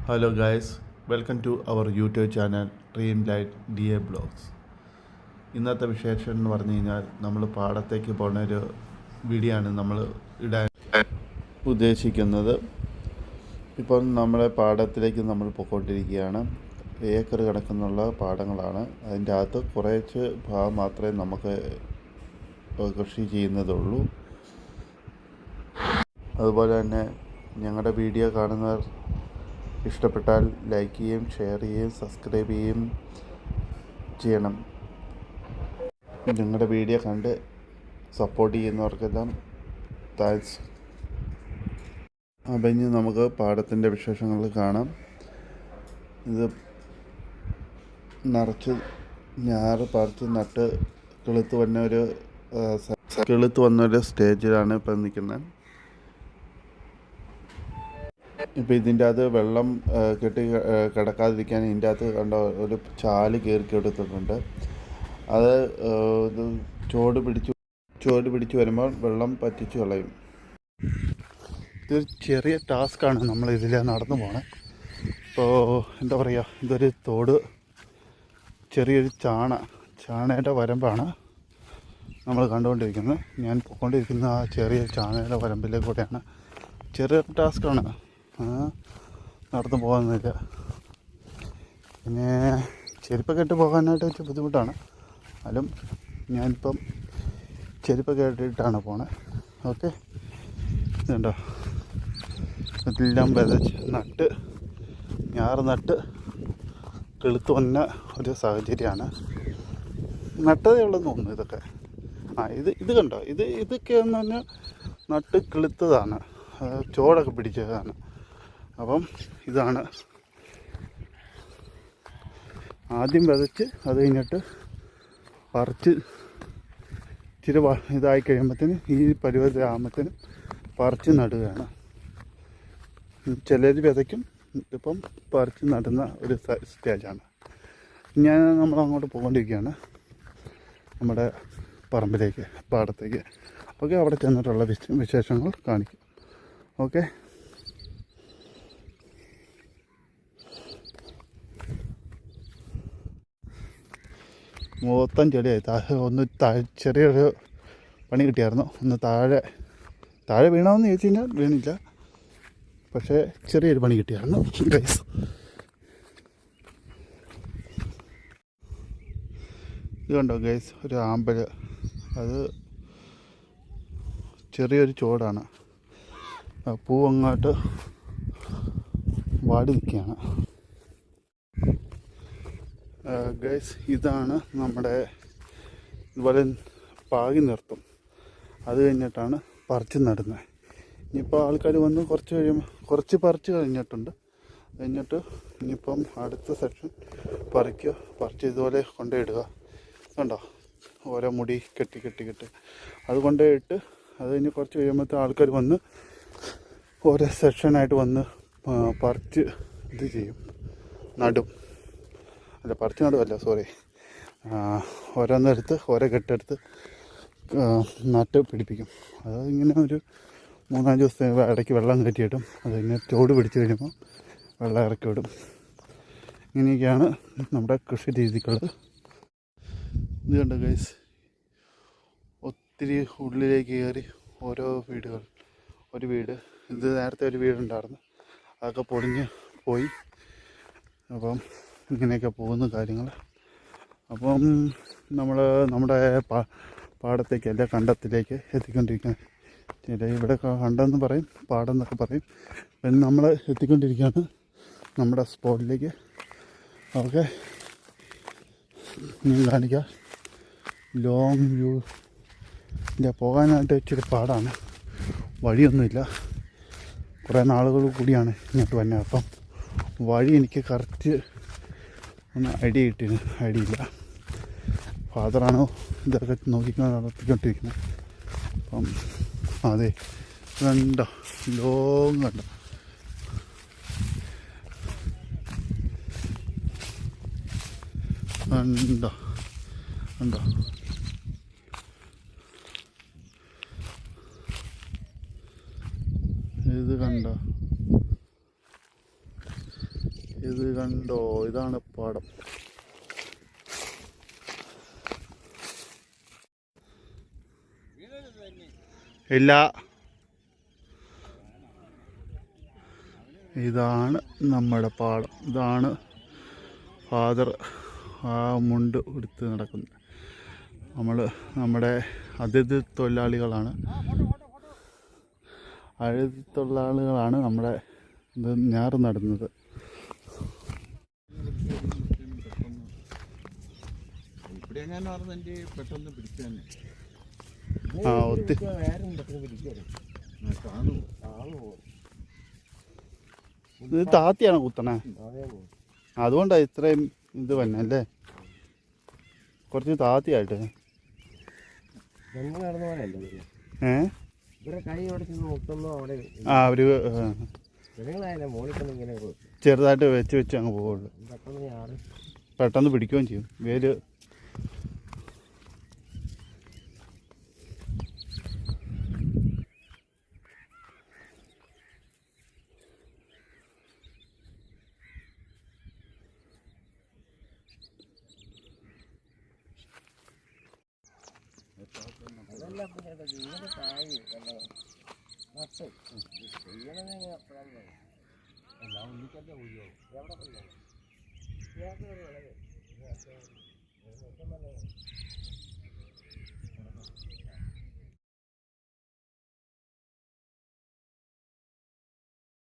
Hello guys, welcome to our YouTube channel dream light DA blogs. ഇന്നത്തെ വിശേഷം എന്ന് പറഞ്ഞു കഴിഞ്ഞാൽ നമ്മൾ പാടത്തേക്ക് പോകുന്ന ഒരു വീഡിയോ ആണ് നമ്മൾ ഇടാൻ ഉദ്ദേശിക്കുന്നത്. ഇപ്പം നമ്മളെ പാടത്തിലേക്ക് നമ്മൾ പോയിക്കൊണ്ടിരിക്കുകയാണ്. ഏക്കർ കണക്കെന്നുള്ള പാടങ്ങളാണ്. അതിൻ്റെ അകത്ത് കുറച്ച് ഭാഗം മാത്രമേ നമുക്ക് കൃഷി ചെയ്യുന്നതുള്ളൂ. അതുപോലെ തന്നെ ഞങ്ങളുടെ വീഡിയോ കാണുന്നവർ ഇഷ്ടപ്പെട്ടാൽ ലൈക്ക് ചെയ്യുകയും ഷെയർ ചെയ്യുകയും സബ്സ്ക്രൈബ് ചെയ്യുകയും ചെയ്യണം. ഞങ്ങളുടെ വീഡിയോ കണ്ട് സപ്പോർട്ട് ചെയ്യുന്നവർക്കെല്ലാം താങ്ക്സ്. അപ്പം ഇനി നമുക്ക് പാടത്തിൻ്റെ വിശേഷങ്ങൾ കാണാം. ഇത് നിറച്ച് ഞാറ് പറിച്ച് നട്ട് കിളുത്ത് വന്നൊരു സ്റ്റേജിലാണ് ഇപ്പം നിൽക്കുന്നത്. ഇപ്പോൾ ഇതിൻ്റെ അകത്ത് വെള്ളം കെട്ടി കിടക്കാതിരിക്കാൻ ഇതിൻ്റെ അകത്ത് കണ്ട ഒരു ചാല് കയറി എടുത്തിട്ടുണ്ട്. അത് ഇത് ചുവട് പിടിച്ച് വരുമ്പോൾ വെള്ളം പറ്റിച്ച് കളയും. ഇതൊരു ചെറിയ ടാസ്ക്കാണ് നമ്മൾ ഇതിൽ നടന്നു പോകണേ. ഇപ്പോൾ എന്താ പറയുക, ഇതൊരു തോട്, ചെറിയൊരു ചാണയുടെ വരമ്പാണ് നമ്മൾ കണ്ടുകൊണ്ടിരിക്കുന്നത്. ഞാൻ പോയിക്കൊണ്ടിരിക്കുന്ന ആ ചെറിയ ചാണയുടെ വരമ്പിലേക്കൂടെയാണ്. ചെറിയ ടാസ്ക്കാണ്, നടന്നു പോകുന്നില്ല. പിന്നെ ചെരുപ്പൊക്കെ ഇട്ട് പോകാനായിട്ട് വെച്ച് ബുദ്ധിമുട്ടാണ്. എന്നാലും ഞാനിപ്പം ചെരുപ്പൊക്കെ ഇട്ടിട്ടാണ് പോണേ. ഓക്കെ, ഇതുണ്ടോ, എല്ലാം വിതച്ച് ഞാറ് നട്ട് കിളുത്ത് വന്ന ഒരു സാഹചര്യമാണ്. നട്ടതേ ഉള്ളെന്ന് തോന്നുന്നു ഇതൊക്കെ. ഇത് കണ്ടോ, ഇതൊക്കെ എന്ന് പറഞ്ഞാൽ നട്ട് കിളുത്തതാണ്, ചോടൊക്കെ പിടിച്ചതാണ്. അപ്പം ഇതാണ് ആദ്യം വിതച്ച് അത് കഴിഞ്ഞിട്ട് പറിച്ച് ഇച്ചിരി ഇതായി കഴിയുമ്പോഴത്തേന് ഈ പരുവത ആകുമ്പോഴത്തേനും പറിച്ച് നടുകയാണ്. ചിലർ വിതയ്ക്കും, ഇപ്പം പറിച്ച് നടുന്ന ഒരു സ്റ്റേജാണ്. നമ്മളങ്ങോട്ട് പോകൊണ്ടിരിക്കുകയാണ് നമ്മുടെ പറമ്പിലേക്ക്, പാടത്തേക്ക്. ഓക്കെ, അവിടെ ചെന്നിട്ടുള്ള വിശേഷങ്ങൾ കാണിക്കും. ഓക്കെ, മൊത്തം ചെടിയായി. ഒന്ന് ചെറിയൊരു പണി കിട്ടിയായിരുന്നു. ഒന്ന് താഴെ വീണമെന്ന് ചോദിച്ചു കഴിഞ്ഞാൽ വീണില്ല, പക്ഷേ ചെറിയൊരു പണി കിട്ടിയായിരുന്നു ഗൈസ്. ഇത് കണ്ടോ ഗൈസ്, ഒരു ആമ്പൽ, അത് ചെറിയൊരു ചോടാണ്. പൂവങ്ങോട്ട് വാടി നിൽക്കുകയാണ് ഗൈസ്. ഇതാണ് നമ്മുടെ ഇതുപോലെ പാകി നിർത്തും. അത് കഴിഞ്ഞിട്ടാണ് പറിച്ച് നടുന്നത്. ഇനിയിപ്പോൾ ആൾക്കാർ വന്ന് കുറച്ച് പറിച്ച് കഴിഞ്ഞിട്ടുണ്ട്. ഇനിയിപ്പം അടുത്ത സെക്ഷൻ പറിച്ച് ഇതുപോലെ കൊണ്ടുപോയിടുക. കണ്ടോ, ഓരോ മുടി കെട്ടി അത് കൊണ്ടുപോയിട്ട് അത് കഴിഞ്ഞ് കുറച്ച് കഴിയുമ്പോഴത്തെ ആൾക്കാർ വന്ന് ഓരോ സെക്ഷനായിട്ട് വന്ന് പറിച്ച് ഇത് ചെയ്യും, നടും. പറിച്ച് നടുവല്ല, സോറി, ഓരോന്നെടുത്ത് ഓരോ കെട്ടെടുത്ത് നട്ട് പിടിപ്പിക്കും. അത് ഇങ്ങനെ ഒരു 3-4 ദിവസത്തെ ഇടയ്ക്ക് വെള്ളം കയറ്റിയിട്ടും അത് ഇങ്ങനെ ചോട് പിടിച്ച് കഴിയുമ്പോൾ വെള്ളം ഇറക്കി വിടും. ഇങ്ങനെയൊക്കെയാണ് നമ്മുടെ കൃഷി രീതികൾ. ഇത് കണ്ടോ ഗൈസ്, ഒത്തിരി ഉള്ളിലേക്ക് കയറി ഓരോ ഒരു വീട്, ഇത് നേരത്തെ ഒരു വീടുണ്ടായിരുന്നു, അതൊക്കെ പൊളിഞ്ഞ് പോയി. അപ്പം ഇങ്ങനെയൊക്കെ പോകുന്ന കാര്യങ്ങൾ. അപ്പം നമ്മൾ നമ്മുടെ പാടത്തേക്ക്, അല്ല കണ്ടത്തിലേക്ക് എത്തിക്കൊണ്ടിരിക്കുകയാണ്. ഇവിടെ കണ്ടെന്ന് പറയും, പാടം എന്നൊക്കെ പറയും. പിന്നെ നമ്മൾ എത്തിക്കൊണ്ടിരിക്കുകയാണ് നമ്മുടെ സ്പോട്ടിലേക്ക്. ഓക്കെ, ഞാൻ കാണിക്കാം. ലോങ് വ്യൂ പോകാനായിട്ട് ഇച്ചിരി പാടാണ്, വഴിയൊന്നുമില്ല. കുറേ നാളുകൾ കൂടിയാണ് ഇങ്ങോട്ട് വന്നത്. അപ്പം വഴി എനിക്ക് കറക്റ്റ് ഒന്ന് ഐഡിയ ഇല്ല. ഫാദറാണോ ഇതൊക്കെ നടത്തിക്കൊണ്ടിരിക്കുന്നത്. അപ്പം അതെ, കണ്ടോ, ലോങ് കണ്ടോ, ഇത് കണ്ടോ, ഇത് കണ്ടോ, ഇതാണ് പാടം. ഇല്ല, ഇതാണ് നമ്മുടെ പാടം. ഇതാണ് ഫാദർ ആ മുണ്ട് എടുത്ത് നടക്കുന്നത്. നമ്മുടെ അതിഥി തൊഴിലാളികളാണ് നമ്മുടെ ഇത് ഞാറ് നടുന്നത്. ഇത് താത്തിയാണ് കുത്തണേ, അതുകൊണ്ടാണ് ഇത്രയും ഇത് തന്നെ അല്ലേ, കുറച്ച് താത്തിയായിട്ട്. അവര് ചെറുതായിട്ട് വെച്ച് അങ്ങ് പോവുള്ളൂ. പെട്ടെന്ന് പിടിക്കുകയും ചെയ്യും വേര്.